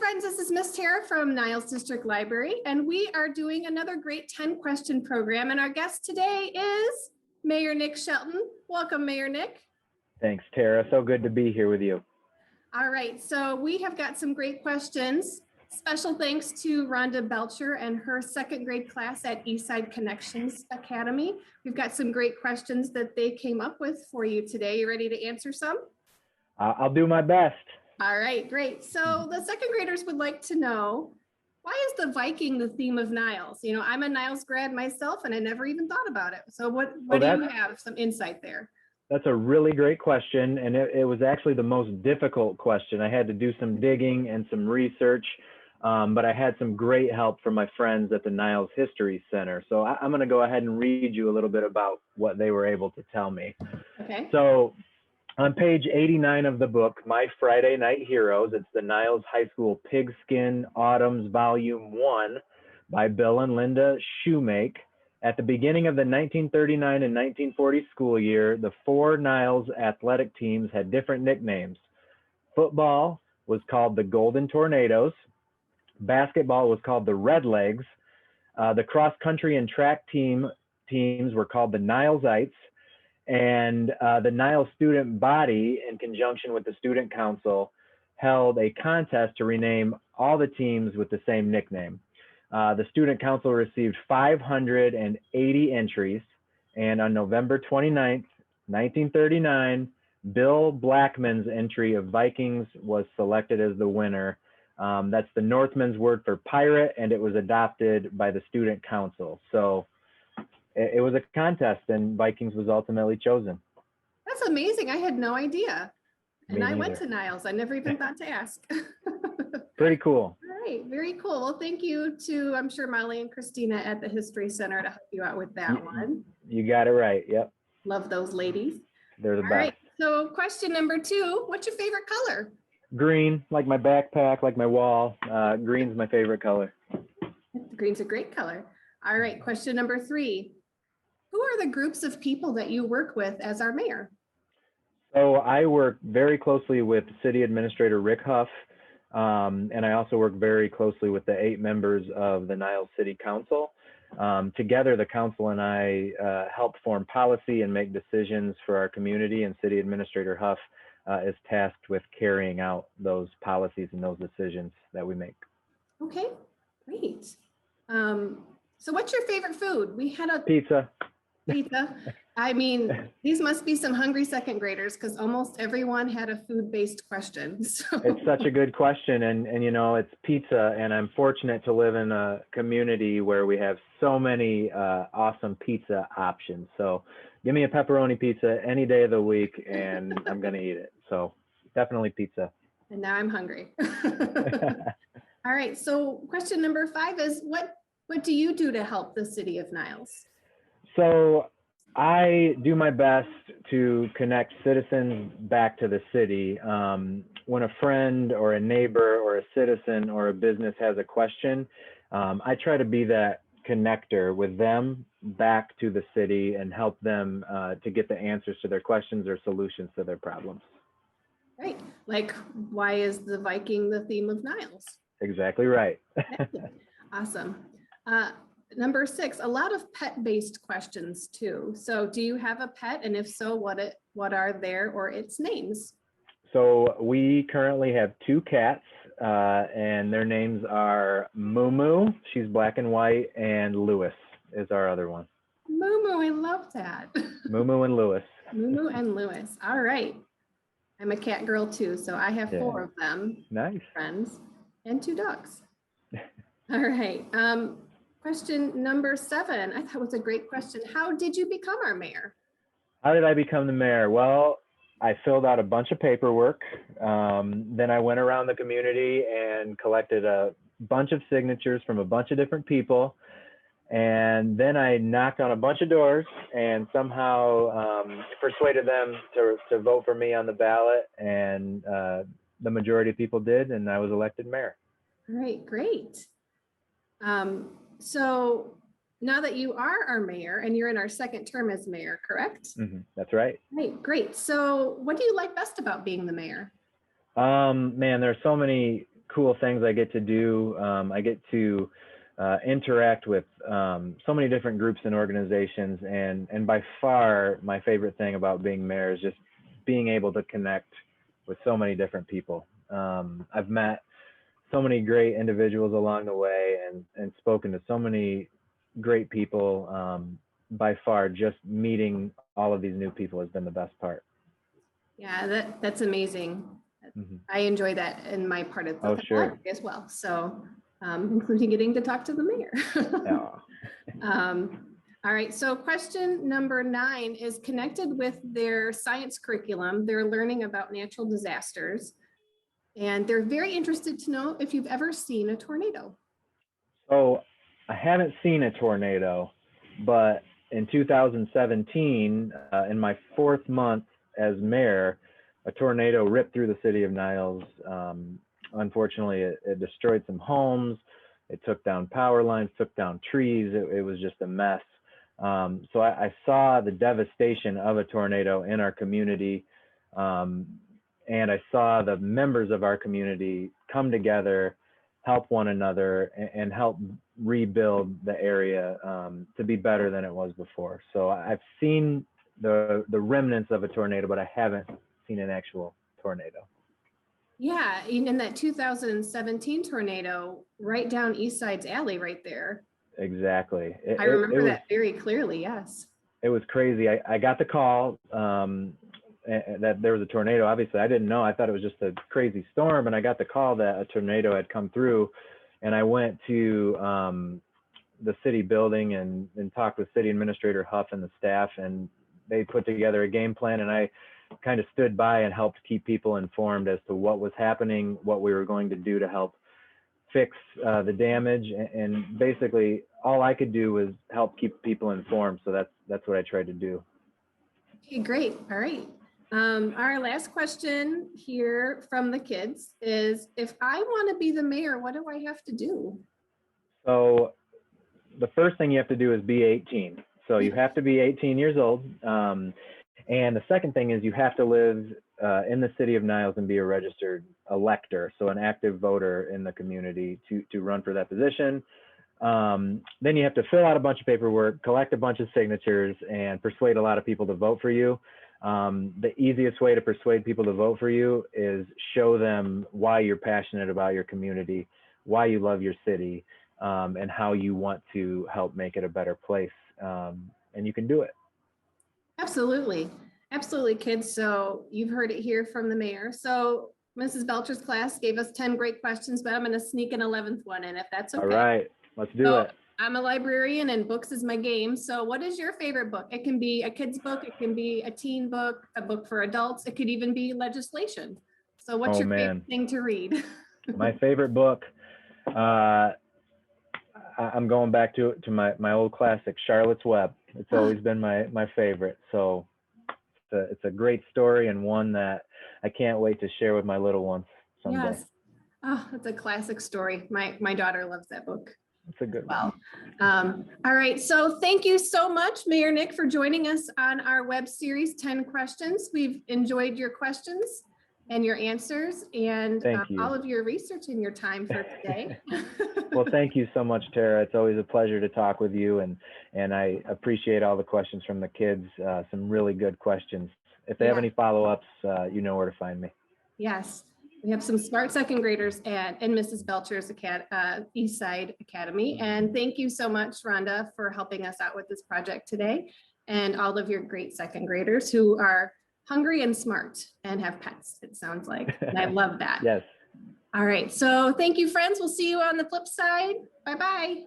friends, this is Miss Tara from Niles District Library, and we are doing another great 10-question program. And our guest today is Mayor Nick Shelton. Welcome, Mayor Nick. Thanks, Tara. So good to be here with you. All right, so we have got some great questions. Special thanks to Rhonda Belcher and her second grade class at Eastside Connections Academy. We've got some great questions that they came up with for you today. You ready to answer some? I'll do my best. All right, great. So the second graders would like to know, why is the Viking the theme of Niles? You know, I'm a Niles grad myself and I never even thought about it. So what do you have some insight there? That's a really great question. And it was actually the most difficult question. I had to do some digging and some research, but I had some great help from my friends at the Niles History Center. So I'm going to go ahead and read you a little bit about what they were able to tell me. Okay. So on page 89 of the book, My Friday Night Heroes, it's the Niles High School Pigskin Autumns Volume 1 by Bill and Linda Shoemake. At the beginning of the 1939 and 1940 school year, the four Niles athletic teams had different nicknames. Football was called the Golden Tornadoes. Basketball was called the Redlegs. The cross-country and track teams were called the Nilesites. And the Niles student body, in conjunction with the student council, held a contest to rename all the teams with the same nickname. The student council received 580 entries, and on November 29th, 1939, Bill Blackman's entry of Vikings was selected as the winner. That's the Northman's word for pirate, and it was adopted by the student council. So it was a contest, and Vikings was ultimately chosen. That's amazing. I had no idea. And I went neither. to Niles. I never even thought to ask. Pretty cool. All right, very cool. Well, thank you to, I'm sure, Molly and Christina at the History Center to help you out with that one. You got it right. Yep. Love those ladies. They're the best. All right, so question number 2, what's your favorite color? Green, like my backpack, like my wall. Green's my favorite color. Green's a great color. All right, question number 3. Who are the groups of people that you work with as our mayor? So I work very closely with City Administrator Rick Huff, and I also work very closely with the 8 members of the Niles City Council. Together, the council and I help form policy and make decisions for our community, and City Administrator Huff is tasked with carrying out those policies and those decisions that we make. Okay, great. So what's your favorite food? We had a Pizza. Pizza. I mean, these must be some hungry second graders because almost everyone had a food-based question. So. It's such a good question, and you know, it's pizza, and I'm fortunate to live in a community where we have so many awesome pizza options. So give me a pepperoni pizza any day of the week and I'm gonna eat it. So definitely pizza. And now I'm hungry. All right, so question number 5 is, what do you do to help the City of Niles? So I do my best to connect citizens back to the city. When a friend or a neighbor or a citizen or a business has a question, I try to be that connector with them back to the city and help them to get the answers to their questions or solutions to their problems. Right. Like, why is the Viking the theme of Niles? Exactly right. Awesome. Number 6, a lot of pet-based questions too. So do you have a pet? And if so, what are their or its names? So we currently have 2 cats, and their names are Moo Moo, she's black and white, and Lewis is our other one. Moo Moo, I love that. Moo Moo and Lewis. Moo Moo and Lewis. All right. I'm a cat girl too, so I have 4 of them. Nice. Friends and 2 dogs. All right. Question number 7, I thought was a great question. How did you become our mayor? How did I become the mayor? Well, I filled out a bunch of paperwork. Then I went around the community and collected a bunch of signatures from a bunch of different people. And then I knocked on a bunch of doors and somehow persuaded them to vote for me on the ballot. And the majority of people did, and I was elected mayor. All right, great. So now that you are our mayor and you're in our second term as mayor, correct? That's right. Right, great. So what do you like best about being the mayor? Man, there's so many cool things I get to do. I get to interact with so many different groups and organizations, and by far my favorite thing about being mayor is just being able to connect with so many different people. I've met so many great individuals along the way, and spoken to so many great people. By far, just meeting all of these new people has been the best part. Yeah, that's amazing. Mhm. I enjoy that in my part of the Oh, sure. life as well. So, including getting to talk to the mayor. Yeah. All right, so question number 9 is connected with their science curriculum. They're learning about natural disasters, and they're very interested to know if you've ever seen a tornado. So I haven't seen a tornado, but in 2017, in my 4th month as mayor, a tornado ripped through the city of Niles. Unfortunately, it destroyed some homes. It took down power lines, took down trees. It was just a mess. So I saw the devastation of a tornado in our community. And I saw the members of our community come together, help one another, and help rebuild the area to be better than it was before. So I've seen the remnants of a tornado, but I haven't seen an actual tornado. Yeah, in that 2017 tornado, right down East Side's alley right there. Exactly. I remember that very clearly, yes. It was crazy. I got the call that there was a tornado. Obviously, I didn't know. I thought it was just a crazy storm, and I got the call that a tornado had come through, and I went to the city building and talked with City Administrator Huff and the staff, and they put together a game plan, and I kind of stood by and helped keep people informed as to what was happening, what we were going to do to help fix the damage, and basically all I could do was help keep people informed. So that's what I tried to do. Okay, great. All right. Our last question here from the kids is, if I want to be the mayor, what do I have to do? So the first thing you have to do is be 18. So you have to be 18 years old. And the second thing is you have to live in the city of Niles and be a registered elector, so an active voter in the community to run for that position. Then you have to fill out a bunch of paperwork, collect a bunch of signatures, and persuade a lot of people to vote for you. The easiest way to persuade people to vote for you is show them why you're passionate about your community, why you love your city, and how you want to help make it a better place. And you can do it. Absolutely. Absolutely, kids. So you've heard it here from the mayor. So Mrs. Belcher's class gave us 10 great questions, but I'm going to sneak an 11th one in if that's okay. All right, let's do it. I'm a librarian and books is my game. So what is your favorite book? It can be a kid's book. It can be a teen book, a book for adults. It could even be legislation. So what's your favorite thing to read? My favorite book, I'm going back to my old classic, Charlotte's Web. It's always been my favorite. So it's a great story, and one that I can't wait to share with my little ones someday. Yes. Oh, it's a classic story. My daughter loves that book. It's a good one. All right. So thank you so much, Mayor Nick, for joining us on our web series, 10 Questions. We've enjoyed your questions and your answers, and all of your research and your time for today. Well, thank you so much, Tara. It's always a pleasure to talk with you, and I appreciate all the questions from the kids. Some really good questions. If they have any follow-ups, you know where to find me. Yes, we have some smart second graders in Mrs. Belcher's East Side Academy. And thank you so much, Rhonda, for helping us out with this project today, and all of your great second graders who are hungry and smart and have pets, it sounds like. And I love that. Yes. All right. So thank you, friends. We'll see you on the flip side. Bye-bye.